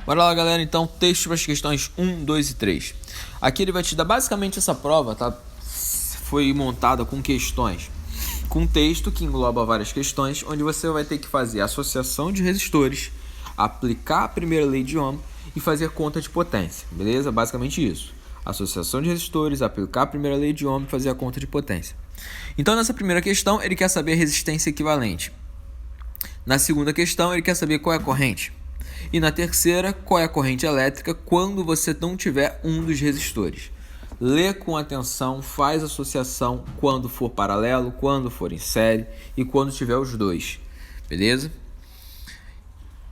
Bora lá, galera, então, texto para as questões 1, 2 e 3. Aqui ele vai te dar basicamente essa prova, tá? Foi montada com questões, com texto que engloba várias questões, onde você vai ter que fazer associação de resistores, aplicar a primeira lei de Ohm e fazer conta de potência, beleza? Basicamente isso. Associação de resistores, aplicar a primeira lei de Ohm e fazer a conta de potência. Então, nessa primeira questão, ele quer saber a resistência equivalente. Na segunda questão, ele quer saber qual é a corrente. E na terceira, qual é a corrente elétrica quando você não tiver um dos resistores. Lê com atenção, faz associação quando for paralelo, quando for em série e quando tiver os dois. Beleza?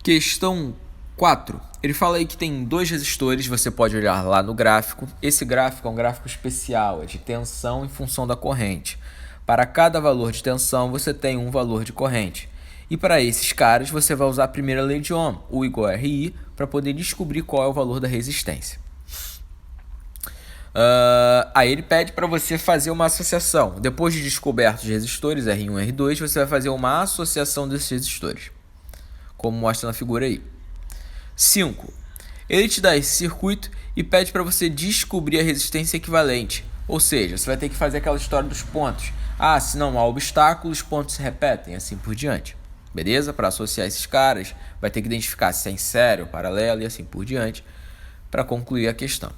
Questão 4. Ele fala aí que tem dois resistores, você pode olhar lá no gráfico. Esse gráfico é um gráfico especial, é de tensão em função da corrente. Para cada valor de tensão, você tem um valor de corrente. E para esses caras, você vai usar a primeira lei de Ohm, U igual a RI, para poder descobrir qual é o valor da resistência. Aí ele pede para você fazer uma associação. Depois de descobertos os resistores, R1 e R2, você vai fazer uma associação desses resistores, como mostra na figura aí. 5. Ele te dá esse circuito e pede para você descobrir a resistência equivalente. Ou seja, você vai ter que fazer aquela história dos pontos. Se não há obstáculo, os pontos se repetem, assim por diante. Beleza? Para associar esses caras, vai ter que identificar se é em série ou paralelo e assim por diante, para concluir a questão.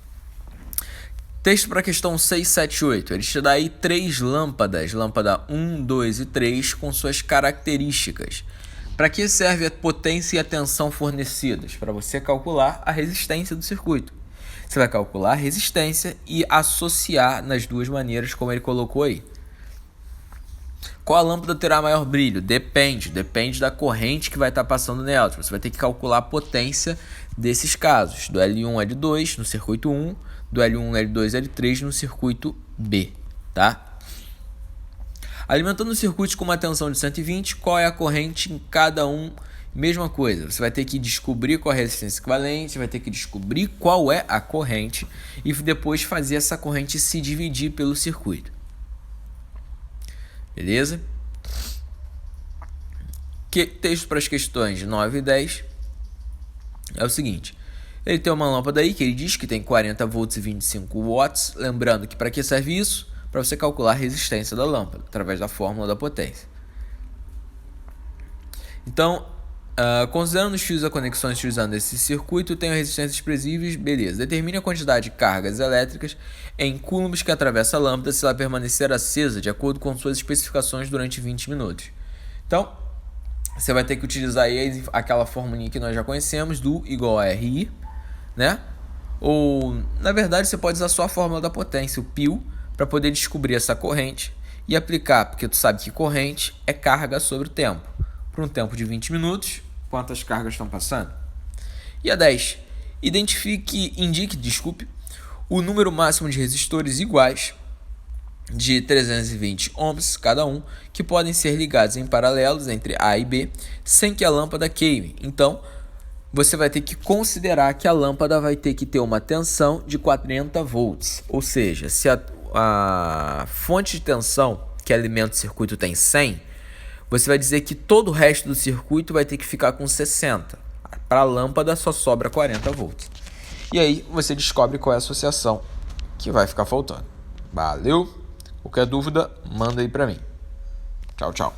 Texto para a questão 6, 7 e 8. Ele te dá aí 3 lâmpadas, lâmpada 1, 2 e 3, com suas características. Para que serve a potência e a tensão fornecidas? Para você calcular a resistência do circuito. Você vai calcular a resistência e associar nas duas maneiras como ele colocou aí. Qual a lâmpada terá maior brilho? Depende da corrente que vai estar passando nela. Você vai ter que calcular a potência desses casos, do L1 L2 no circuito 1, do L1 L2 L3 no circuito B, tá? Alimentando o circuito com uma tensão de 120, qual é a corrente em cada um? Mesma coisa, você vai ter que descobrir qual é a resistência equivalente, vai ter que descobrir qual é a corrente e depois fazer essa corrente se dividir pelo circuito. Beleza? Texto para as questões 9 e 10 é o seguinte. Ele tem uma lâmpada aí que ele diz que tem 40 volts e 25 watts. Lembrando que para que serve isso? Para você calcular a resistência da lâmpada, através da fórmula da potência. Então, considerando os fios a conexões utilizando esse circuito, tem resistências expressíveis, beleza. Determine a quantidade de cargas elétricas em coulombs que atravessa a lâmpada se ela permanecer acesa de acordo com suas especificações durante 20 minutos. Então, você vai ter que utilizar aí aquela formulinha que nós já conhecemos, do igual a RI, né? Ou, na verdade, você pode usar só a fórmula da potência, o π, para poder descobrir essa corrente e aplicar, porque tu sabe que corrente é carga sobre o tempo. Por um tempo de 20 minutos, quantas cargas estão passando? E a 10. Indique o número máximo de resistores iguais de 320 ohms cada um, que podem ser ligados em paralelos entre A e B, sem que a lâmpada queime. Então, você vai ter que considerar que a lâmpada vai ter que ter uma tensão de 40 volts. Ou seja, se a fonte de tensão que alimenta o circuito tem 100, você vai dizer que todo o resto do circuito vai ter que ficar com 60. Para a lâmpada só sobra 40 volts. E aí você descobre qual é a associação que vai ficar faltando. Valeu? Qualquer dúvida, manda aí para mim. Tchau, tchau.